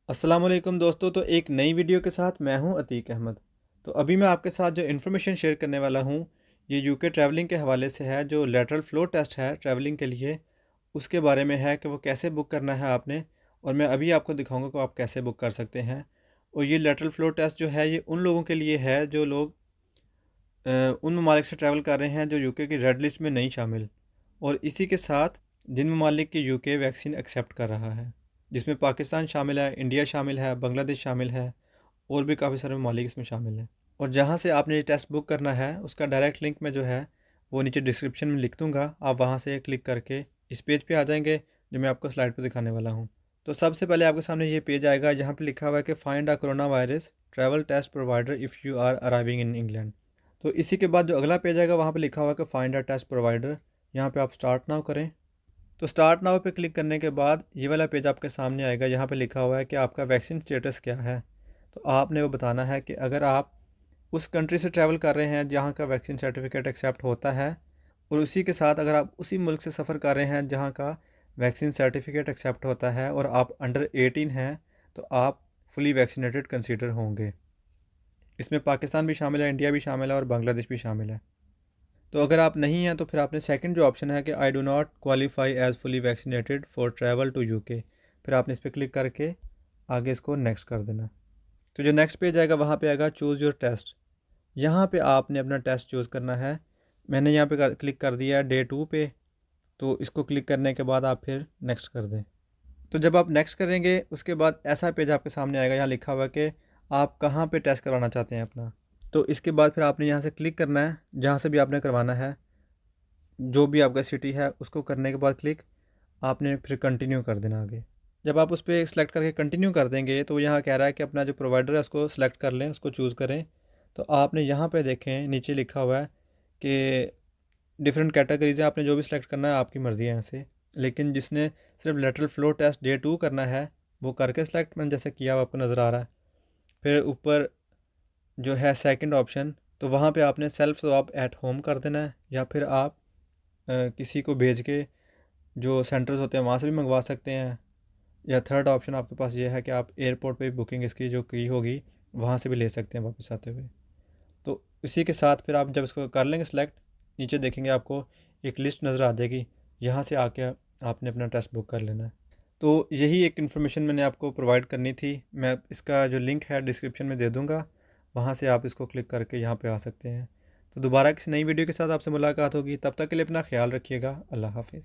अस्सलाम वालेकुम दोस्तों। तो एक नई वीडियो के साथ मैं हूं अतीक अहमद। तो अभी मैं आपके साथ जो इन्फॉर्मेशन शेयर करने वाला हूं ये यूके ट्रैवलिंग के हवाले से है। जो लेटरल फ़्लो टेस्ट है ट्रैवलिंग के लिए, उसके बारे में है कि वो कैसे बुक करना है आपने। और मैं अभी आपको दिखाऊंगा कि आप कैसे बुक कर सकते हैं। और ये लेटरल फ़्लो टेस्ट जो है ये उन लोगों के लिए है जो लोग उन ममालिक से ट्रैवल कर रहे हैं जो यूके की रेड लिस्ट में नहीं शामिल। और इसी के साथ जिन ममालिक की यूके वैक्सीन एक्सेप्ट कर रहा है, जिसमें पाकिस्तान शामिल है, इंडिया शामिल है, बांग्लादेश शामिल है, और भी काफ़ी सारे ममालिक इसमें शामिल हैं। और जहाँ से आपने ये टेस्ट बुक करना है उसका डायरेक्ट लिंक मैं जो है वो नीचे डिस्क्रिप्शन में लिख दूँगा। आप वहाँ से क्लिक करके इस पेज पे आ जाएंगे जो मैं आपको स्लाइड पे दिखाने वाला हूँ। तो सबसे पहले आपके सामने ये पेज आएगा जहाँ पे लिखा हुआ है कि find a coronavirus travel test provider if you are arriving in England. तो इसी के बाद जो अगला पेज आएगा वहाँ पे लिखा हुआ है कि फाइंड अ टेस्ट प्रोवाइडर। यहाँ पे आप स्टार्ट नाउ करें। तो स्टार्ट नाउ पे क्लिक करने के बाद ये वाला पेज आपके सामने आएगा यहाँ पे लिखा हुआ है कि आपका वैक्सीन स्टेटस क्या है। तो आपने वो बताना है कि अगर आप उस कंट्री से ट्रैवल कर रहे हैं जहाँ का वैक्सीन सर्टिफिकेट एक्सेप्ट होता है, और उसी के साथ अगर आप उसी मुल्क से सफ़र कर रहे हैं जहाँ का वैक्सीन सर्टिफिकेट एक्सेप्ट होता है और आप अंडर 18 हैं, तो आप फुली वैक्सीनेटेड कंसीडर होंगे। इसमें पाकिस्तान भी शामिल है, इंडिया भी शामिल है और बांग्लादेश भी शामिल है। तो अगर आप नहीं हैं तो फिर आपने सेकंड जो ऑप्शन है कि I do not qualify as fully vaccinated for travel to UK, फिर आपने इस पर क्लिक करके आगे इसको नेक्स्ट कर देना। तो जो नेक्स्ट पेज आएगा वहाँ पे आएगा चूज़ योर टेस्ट। यहाँ पे आपने अपना टेस्ट चूज़ करना है। मैंने यहाँ पे क्लिक कर दिया है डे 2 पे। तो इसको क्लिक करने के बाद आप फिर नेक्स्ट कर दें। तो जब आप नेक्स्ट करेंगे उसके बाद ऐसा पेज आपके सामने आएगा, यहाँ लिखा हुआ है कि आप कहाँ पे टेस्ट करवाना चाहते हैं अपना। तो इसके बाद फिर आपने यहाँ से क्लिक करना है जहाँ से भी आपने करवाना है, जो भी आपका सिटी है उसको करने के बाद क्लिक आपने फिर कंटिन्यू कर देना आगे। जब आप उस पर सेलेक्ट करके कंटिन्यू कर देंगे तो यहाँ कह रहा है कि अपना जो प्रोवाइडर है उसको सेलेक्ट कर लें, उसको चूज़ करें। तो आपने यहाँ पे देखें नीचे लिखा हुआ है कि डिफरेंट कैटेगरीज़ है, आपने जो भी सिलेक्ट करना है आपकी मर्ज़ी है यहाँ से। लेकिन जिसने सिर्फ लेटरल फ़्लो टेस्ट डे 2 करना है वो करके सिलेक्ट मैंने जैसे किया हुआ आपको नज़र आ रहा है। फिर ऊपर जो है सेकंड ऑप्शन, तो वहाँ पे आपने सेल्फ स्वाब एट होम कर देना है, या फिर आप किसी को भेज के जो सेंटर्स होते हैं वहाँ से भी मंगवा सकते हैं। या थर्ड ऑप्शन आपके पास ये है कि आप एयरपोर्ट पे बुकिंग इसकी जो की होगी वहाँ से भी ले सकते हैं वापस आते हुए। तो इसी के साथ फिर आप जब इसको कर लेंगे सेलेक्ट, नीचे देखेंगे आपको एक लिस्ट नज़र आ जाएगी, यहाँ से आके आपने अपना टेस्ट बुक कर लेना है। तो यही एक इन्फॉर्मेशन मैंने आपको प्रोवाइड करनी थी। मैं इसका जो लिंक है डिस्क्रिप्शन में दे दूँगा, वहाँ से आप इसको क्लिक करके यहाँ पे आ सकते हैं। तो दोबारा किसी नई वीडियो के साथ आपसे मुलाकात होगी, तब तक के लिए अपना ख्याल रखिएगा। अल्लाह हाफ़िज़।